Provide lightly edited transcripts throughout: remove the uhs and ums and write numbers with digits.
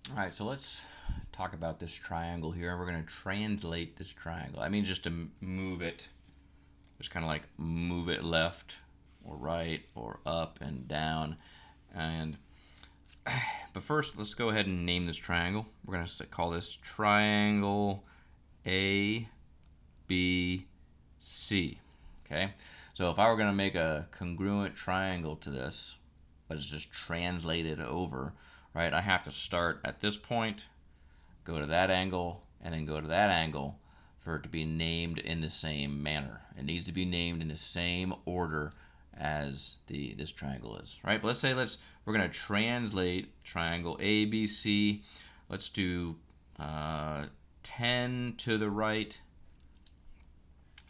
All right, so let's talk about this triangle here. We're going to translate this triangle. I mean, just to move it, just kind of like move it left or right or up and down. And but first, let's go ahead and name this triangle. We're going to call this triangle A B C. Okay, so if I were going to make a congruent triangle to this, but it's just translated over, right? I have to start at this point, go to that angle, and then go to that angle for it to be named in the same manner. It needs to be named in the same order as this triangle is, right? But we're going to translate triangle ABC. Let's do 10 to the right.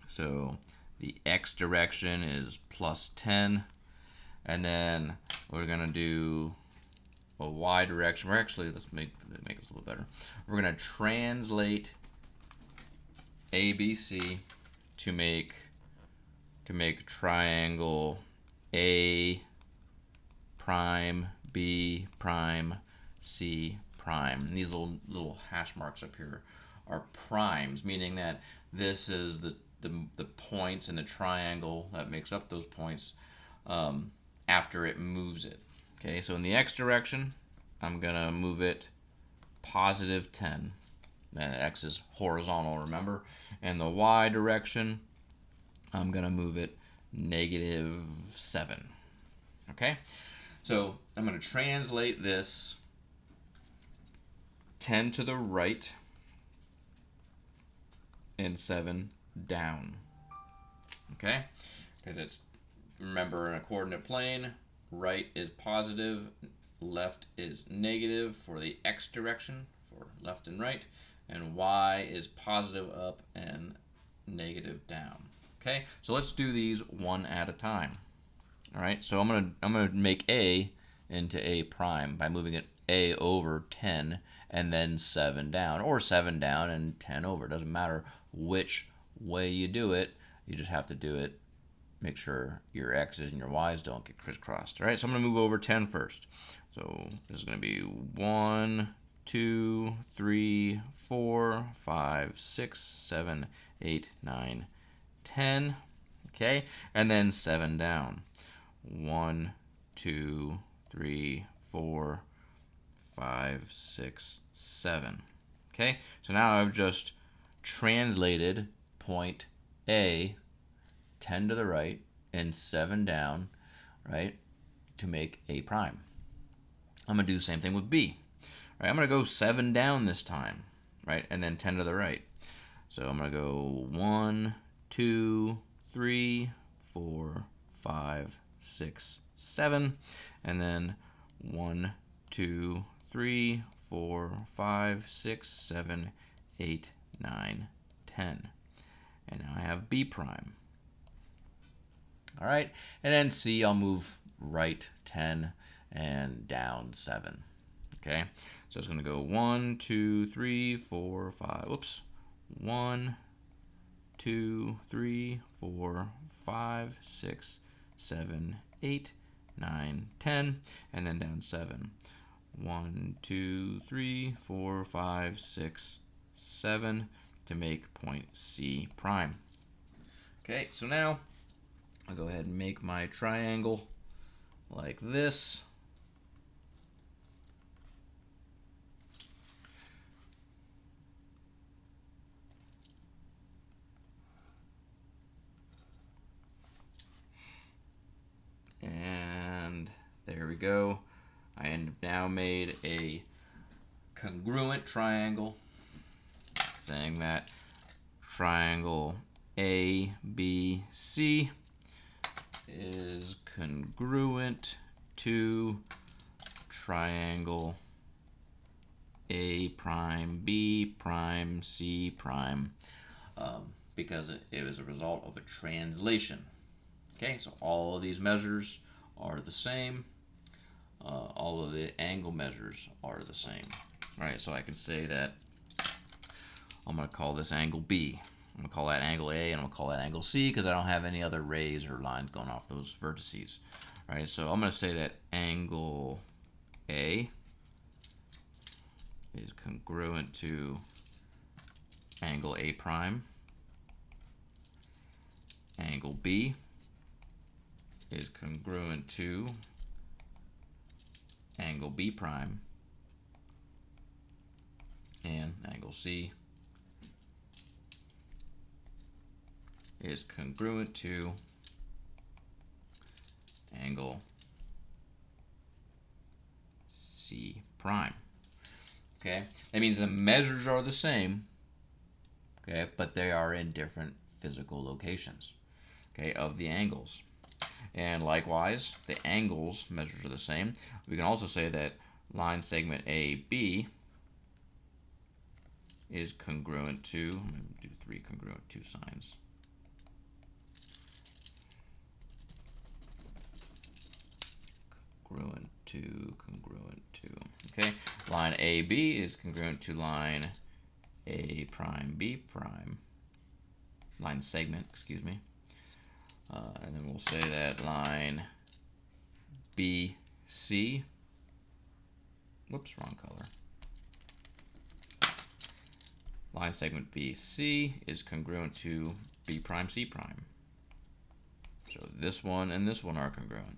So the x direction is plus 10, and then we're going to do a y direction. We're actually, let's make this a little better. We're going to translate ABC to make triangle A prime B prime C prime. And these little hash marks up here are primes, meaning that this is the points in the triangle that makes up those points after it moves it. Okay, so in the x direction, I'm gonna move it positive 10. And x is horizontal, remember? And the y direction, I'm gonna move it negative 7. Okay, so I'm gonna translate this 10 to the right and 7 down. Okay, because it's, remember, in a coordinate plane, right is positive, left is negative for the x direction, for left and right, and y is positive up and negative down. Okay, so let's do these one at a time. All right, so I'm gonna make A into A prime by moving it A over 10 and then 7 down, or 7 down and 10 over. It doesn't matter which way you do it. You just have to do it. Make sure your x's and your y's don't get crisscrossed. All right, so I'm gonna move over 10 first. So this is gonna be 1, 2, 3, 4, 5, 6, 7, 8, 9, 10. Okay, and then 7 down. 1, 2, 3, 4, 5, 6, 7. Okay, so now I've just translated point A 10 to the right and 7 down, right, to make A prime. I'm going to do the same thing with B. Right, I'm going to go 7 down this time, right, and then 10 to the right. So I'm going to go 1, 2, 3, 4, 5, 6, 7, and then 1, 2, 3, 4, 5, 6, 7, 8, 9, 10. And now I have B prime. All right, and then C, I'll move right 10 and down 7. Okay, so it's going to go 1, 2, 3, 4, 5. Whoops. 1, 2, 3, 4, 5, 6, 7, 8, 9, 10, and then down 7. 1, 2, 3, 4, 5, 6, 7 to make point C prime. Okay, so now I'll go ahead and make my triangle like this. And there we go. I have now made a congruent triangle, saying that triangle ABC is congruent to triangle A prime B prime C prime, because it was a result of a translation. Okay, so all of these measures are the same. All of the angle measures are the same. All right, so I can say that I'm going to call this angle B. I'm going to call that angle A, and I'm going to call that angle C because I don't have any other rays or lines going off those vertices. All right, so I'm going to say that angle A is congruent to angle A prime. Angle B is congruent to angle B prime. And angle C is congruent to angle C prime. Okay, that means the measures are the same, okay, but they are in different physical locations, okay, of the angles. And likewise, the angles measures are the same. We can also say that line segment AB is congruent to, I'm going to do 3 congruent 2 signs. Congruent to. Okay, line AB is congruent to line A prime B prime. Line segment, excuse me. And then we'll say that line BC, whoops, wrong color. Line segment BC is congruent to B prime C prime. So this one and this one are congruent.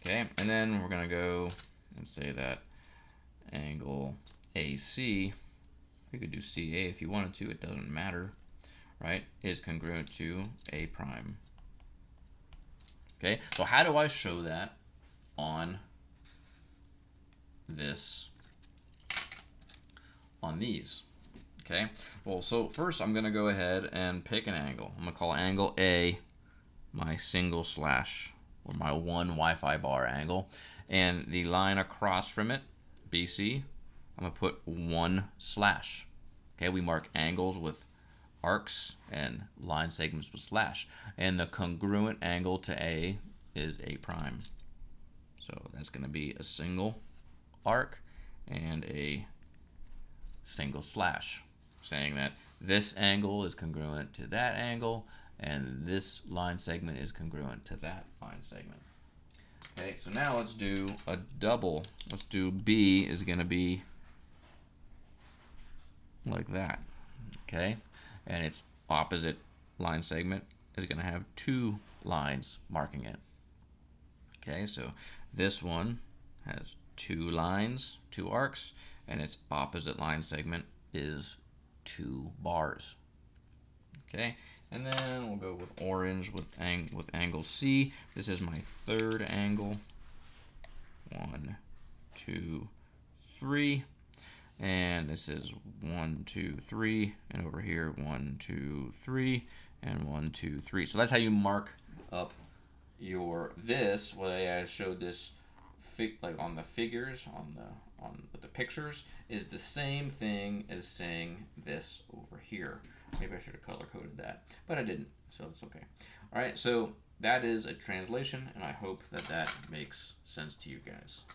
Okay, and then we're going to go and say that angle AC, we could do CA if you wanted to, it doesn't matter, right, is congruent to A prime. Okay, so how do I show that on this, on these? Okay, well, so first I'm going to go ahead and pick an angle. I'm going to call angle A my single slash, or my one Wi-Fi bar angle, and the line across from it, BC, I'm going to put 1 slash. Okay, we mark angles with arcs and line segments with slash, and the congruent angle to A is A prime. So that's going to be a single arc and a single slash, saying that this angle is congruent to that angle and this line segment is congruent to that line segment. Okay, so now let's do a double. Let's do B is going to be like that. Okay, and its opposite line segment is going to have 2 lines marking it. Okay, so this one has 2 lines, 2 arcs, and its opposite line segment is 2 bars. Okay, and then we'll go with orange with angle C. This is my 3rd angle. 1, 2, 3. And this is 1, 2, 3. And over here, 1, 2, 3. And 1, 2, 3. So that's how you mark up your this. What I showed this like on the figures, on the pictures, is the same thing as saying this over here. Maybe I should have color coded that, but I didn't, so it's okay. All right, so that is a translation, and I hope that that makes sense to you guys.